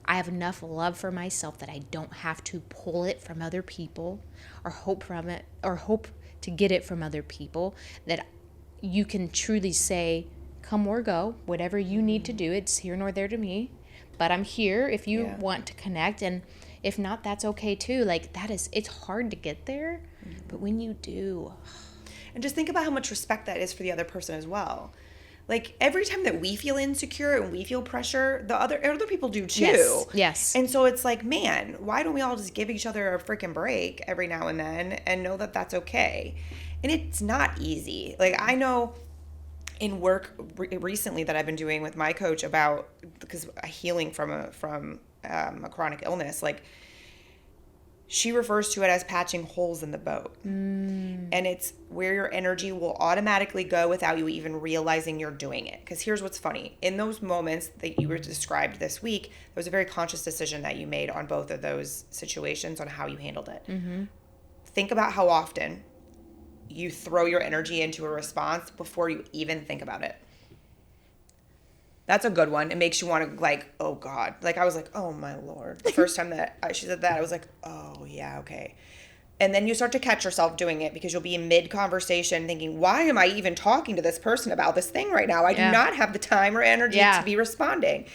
I have enough love for myself that I don't have to pull it from other people or hope to get it from other people, that you can truly say, come or go, whatever you need to do, it's here nor there to me, but I'm here if you want to connect, and if not, that's okay too. Like it's hard to get there, but when you do. And just think about how much respect that is for the other person as well. Like every time that we feel insecure and we feel pressure, the other people do too. Yes. And so it's like, man, why don't we all just give each other a freaking break every now and then and know that that's okay? And it's not easy. Like I know in work recently that I've been doing with my coach about, because healing from a chronic illness, like she refers to it as patching holes in the boat. And it's where your energy will automatically go without you even realizing you're doing it. Because here's what's funny. In those moments that you were described this week, there was a very conscious decision that you made on both of those situations on how you handled it. Think about how often you throw your energy into a response before you even think about it. That's a good one. It makes you want to, like, oh God. Like I was like, oh my Lord. The first time that she said that, I was like, oh yeah, okay. And then you start to catch yourself doing it because you'll be in mid-conversation thinking, why am I even talking to this person about this thing right now? I do not have the time or energy to be responding.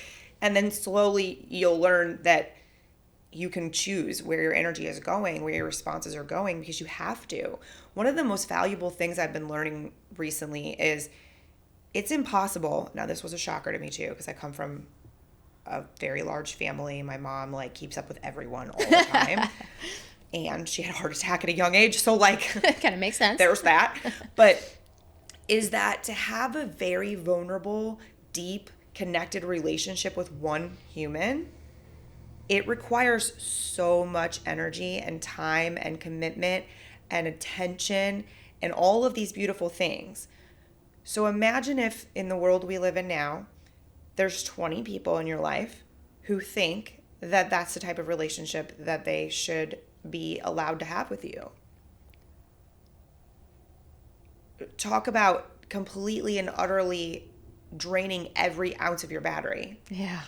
And then slowly you'll learn that you can choose where your energy is going, where your responses are going, because you have to. One of the most valuable things I've been learning recently is it's impossible. Now, this was a shocker to me too, because I come from a very large family. My mom like keeps up with everyone all the time. And she had a heart attack at a young age. So like kind of makes sense. There's that. But is that to have a very vulnerable, deep, connected relationship with one human, it requires so much energy and time and commitment and attention and all of these beautiful things. So imagine if in the world we live in now, there's 20 people in your life who think that that's the type of relationship that they should be allowed to have with you. Talk about completely and utterly draining every ounce of your battery. Yeah.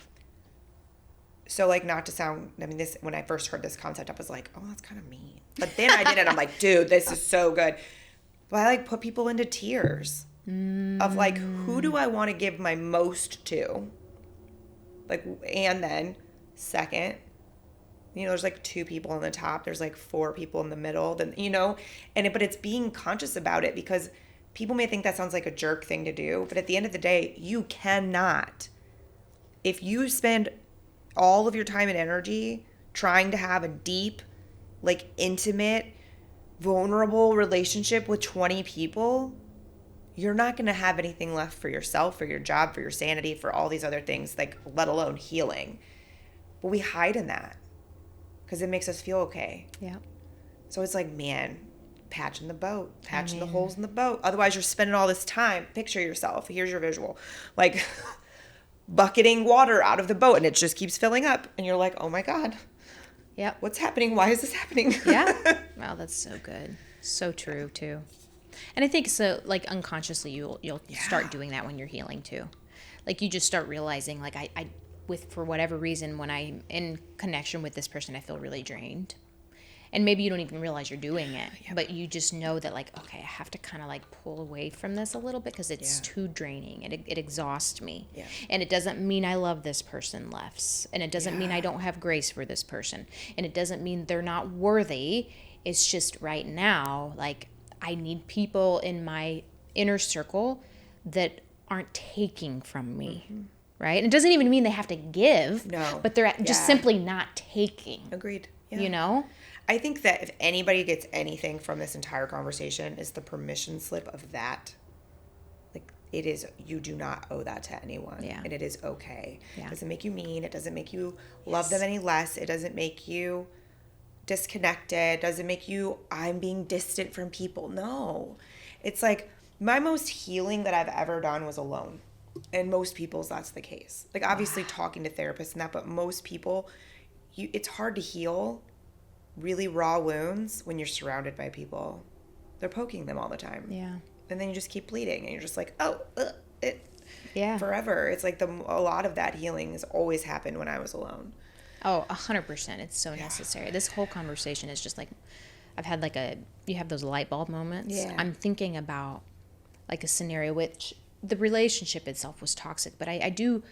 So like, not to sound, I mean, this, when I first heard this concept, I was like, oh, that's kind of mean. But then I did it. I'm like, dude, this is so good. But I like put people into tiers of like, who do I want to give my most to? Like, and then second, you know, there's like 2 people on the top. There's like 4 people in the middle. Then, you know, but it's being conscious about it, because people may think that sounds like a jerk thing to do. But at the end of the day, you cannot. If you spend all of your time and energy trying to have a deep, like intimate, vulnerable relationship with 20 people, you're not going to have anything left for yourself, for your job, for your sanity, for all these other things, like let alone healing. But we hide in that because it makes us feel okay. Yeah. So it's like, man, patching the boat, patching the holes in the boat. Otherwise you're spending all this time. Picture yourself. Here's your visual. Like bucketing water out of the boat and it just keeps filling up. And you're like, oh my God. Yep. What's happening? Why is this happening? Yeah. Wow, that's so good. So true too. And I think so, like unconsciously you'll start doing that when you're healing too. Like you just start realizing, like I for whatever reason, when I'm in connection with this person, I feel really drained. And maybe you don't even realize you're doing it, but you just know that, like, okay, I have to kind of like pull away from this a little bit because it's too draining. It exhausts me. Yeah. And it doesn't mean I love this person less. And it doesn't mean I don't have grace for this person. And it doesn't mean they're not worthy. It's just right now, like, I need people in my inner circle that aren't taking from me. Right? And it doesn't even mean they have to give. No. But they're just simply not taking. Agreed. you know? I think that if anybody gets anything from this entire conversation is the permission slip of that. Like, it is, you do not owe that to anyone. Yeah. And it is okay. Yeah. It doesn't make you mean. It doesn't make you love them any less. It doesn't make you disconnected. It doesn't make you, I'm being distant from people. No. It's like, my most healing that I've ever done was alone. And most people's, that's the case. Like, obviously talking to therapists and that, but most people, it's hard to heal really raw wounds when you're surrounded by people. They're poking them all the time. Yeah. And then you just keep bleeding and you're just like, forever. It's like a lot of that healing has always happened when I was alone. Oh, 100%. It's so necessary. This whole conversation is just like, I've had like you have those light bulb moments. Yeah. I'm thinking about like a scenario which the relationship itself was toxic, but I do,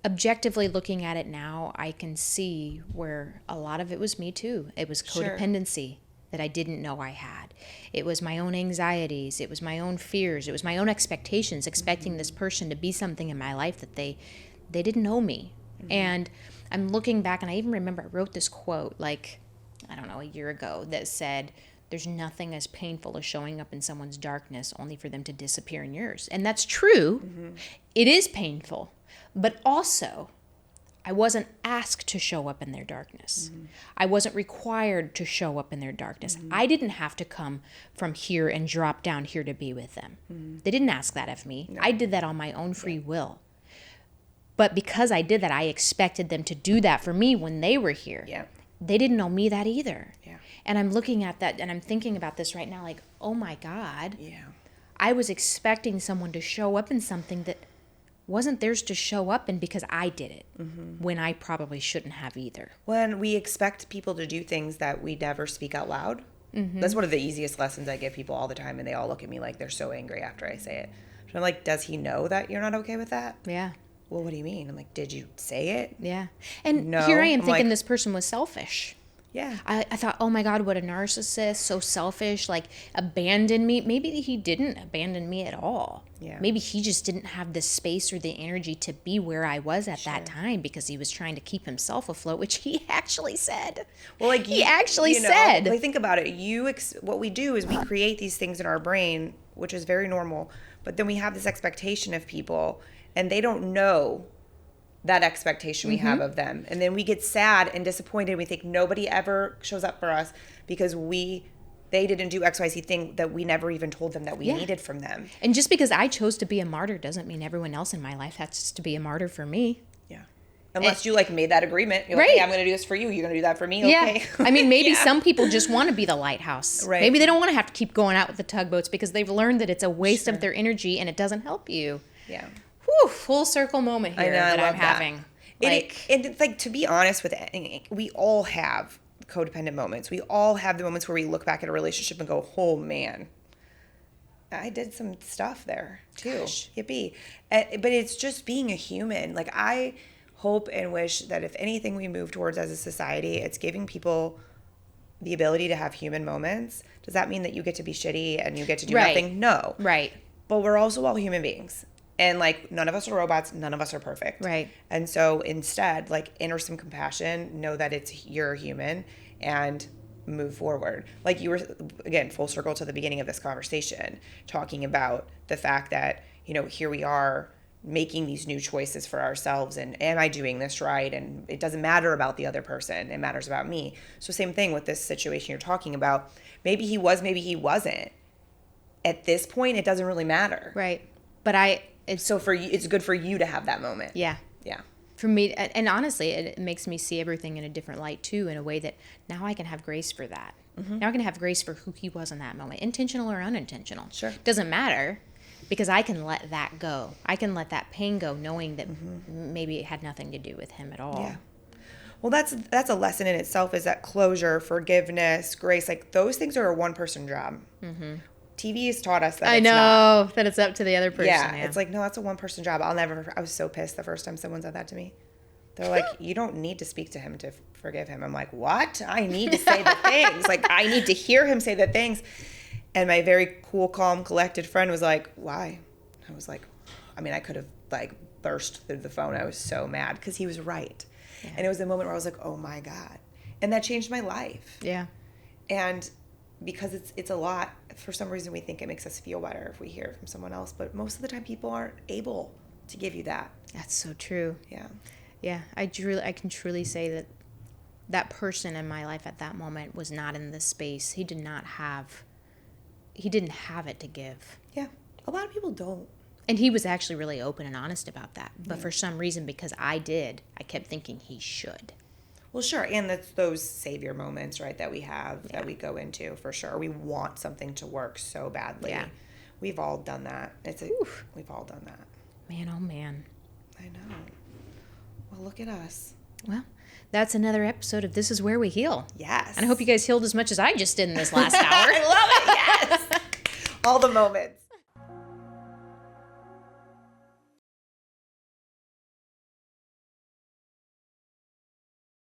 objectively looking at it now, I can see where a lot of it was me too. It was codependency that I didn't know I had. It was my own anxieties. It was my own fears. It was my own expectations, expecting this person to be something in my life that they didn't know me. And I'm looking back, and I even remember I wrote this quote, like, I don't know, a year ago, that said, there's nothing as painful as showing up in someone's darkness only for them to disappear in yours. And that's true. It is painful. But also, I wasn't asked to show up in their darkness. I wasn't required to show up in their darkness. I didn't have to come from here and drop down here to be with them. They didn't ask that of me. No. I did that on my own free will. But because I did that, I expected them to do that for me when they were here. Yeah. They didn't know me that either. Yeah. And I'm looking at that, and I'm thinking about this right now, like, oh my God. Yeah. I was expecting someone to show up in something that wasn't theirs to show up in because I did it when I probably shouldn't have either. When we expect people to do things that we never speak out loud. That's one of the easiest lessons I give people all the time, and they all look at me like they're so angry after I say it. So I'm like, does he know that you're not okay with that? Yeah. Well, what do you mean? I'm like, did you say it? Yeah. And no. Here I am thinking this person was selfish. Yeah. I thought, oh my God, what a narcissist, so selfish, like abandoned me. Maybe he didn't abandon me at all. Yeah. Maybe he just didn't have the space or the energy to be where I was at that time because he was trying to keep himself afloat, which he actually said. Well, like he actually said. Like, think about it. What we do is we create these things in our brain, which is very normal, but then we have this expectation of people, and they don't know that expectation we have of them. And then we get sad and disappointed. We think nobody ever shows up for us because they didn't do XYZ thing that we never even told them that we needed from them. And just because I chose to be a martyr doesn't mean everyone else in my life has to be a martyr for me. Yeah. Unless you like made that agreement. You're like, hey, I'm going to do this for you. You're going to do that for me. Okay. Yeah. I mean, maybe some people just want to be the lighthouse. Right. Maybe they don't want to have to keep going out with the tugboats because they've learned that it's a waste of their energy and it doesn't help you. Yeah. Whew, full circle moment here that I'm having. It's like, to be honest with it, we all have codependent moments. We all have the moments where we look back at a relationship and go, oh man, I did some stuff there too. Gosh. Yippee. But it's just being a human. Like, I hope and wish that if anything we move towards as a society, it's giving people the ability to have human moments. Does that mean that you get to be shitty and you get to do nothing? No. Right. But we're also all human beings. And, like, none of us are robots. None of us are perfect. Right. And so instead, like, enter some compassion. Know that you're human and move forward. Like, you were, again, full circle to the beginning of this conversation, talking about the fact that, here we are making these new choices for ourselves. And am I doing this right? And it doesn't matter about the other person. It matters about me. So same thing with this situation you're talking about. Maybe he was, maybe he wasn't. At this point, it doesn't really matter. Right. But so for you, it's good for you to have that moment. Yeah. Yeah. For me, and honestly, it makes me see everything in a different light too, in a way that now I can have grace for that. Now I can have grace for who he was in that moment, intentional or unintentional. Sure. Doesn't matter, because I can let that go. I can let that pain go, knowing that maybe it had nothing to do with him at all. Yeah. Well, that's a lesson in itself, is that closure, forgiveness, grace, like those things are a one-person job. TV has taught us that that it's up to the other person. Yeah, it's like, no, that's a one-person job. I was so pissed the first time someone said that to me. They're like, you don't need to speak to him to forgive him. I'm like, what? I need to say the things. Like, I need to hear him say the things. And my very cool, calm, collected friend was like, why? I was like, I could have like burst through the phone. I was so mad because he was right. Yeah. And it was the moment where I was like, oh my God. And that changed my life. Yeah. And because it's a lot, for some reason we think it makes us feel better if we hear it from someone else, but most of the time people aren't able to give you that. That's so true. Yeah. Yeah. I can truly say that that person in my life at that moment was not in this space. He didn't have it to give. Yeah. A lot of people don't. And he was actually really open and honest about that. But for some reason, because I kept thinking he should. Well, sure. And that's those savior moments, right, that we have, that we go into, for sure. We want something to work so badly. Yeah. We've all done that. We've all done that. Man, oh man. I know. Well, look at us. Well, that's another episode of This Is Where We Heal. Yes. And I hope you guys healed as much as I just did in this last hour. I love it. Yes. All the moments.